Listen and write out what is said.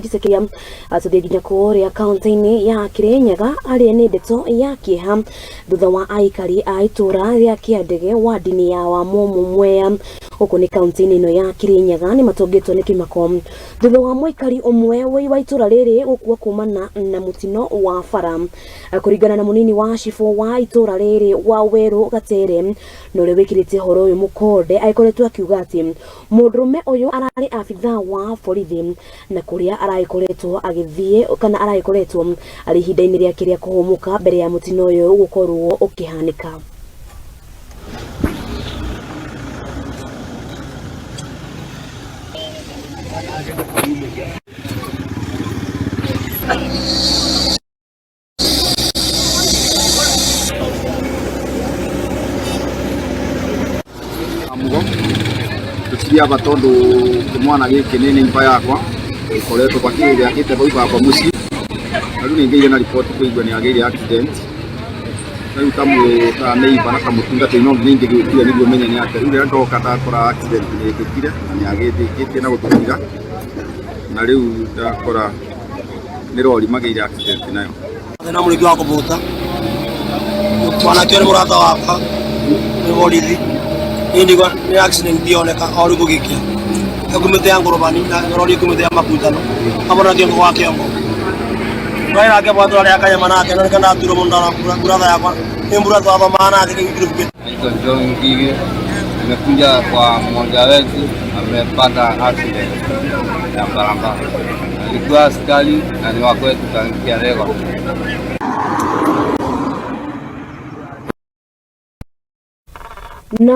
Gisekia atuthiginya kuria kaunti-ini ya Kirinyaga aria ni ndeto ya kieha thutha wa aikari a itura ria Kiandege wardini ya Wamumu Mwea uku ni kaunti-ini ino ya Kirinyaga ni matongitwo ni kimako thutha wa muikari umwe wa itura riri gukua kumana na mutino wa bara kuringana na munini wa cibo wa itura riri wa Weru Gatere nore wikirite horo uyu mukonde aikoretwo akiuga ati mundurume uyu arari afitha wa borithi na kuria araikoretwo agithie kana araikoretwo ari hinda-ini riake ria kuhumuka mbere ya mutino uyu gukorwo ukihanika. Tukiria batondu kumwana giki nini mpa yakwa ikoretwo bakiri yakite boiba kwa musi aru ningeire na report kuigwa ni agire accident sai tamu ta nei bana kamutunda tino ninge gikire niguo menya ni ate ule ndoka ta kora accident ni gikire ni agite gikite na gutuira na riu ta kora ni rori magire accident nayo na muri kwa kubuta mwana kero murata wakwa ni borithi Indigo ni accident bioneka ori gugikia kumite ya ngorobani na rori kumite ya makutano amara kiongo wa kiongo baira ke bwatu ari akanya manake no kana turo mondara kurada yakwa embura twa maana ake kiruke Niko John Gige nimekuja kwa mmoja wetu amepata accident ya barabara alikuwa askari na ni wa kwetu tangia leo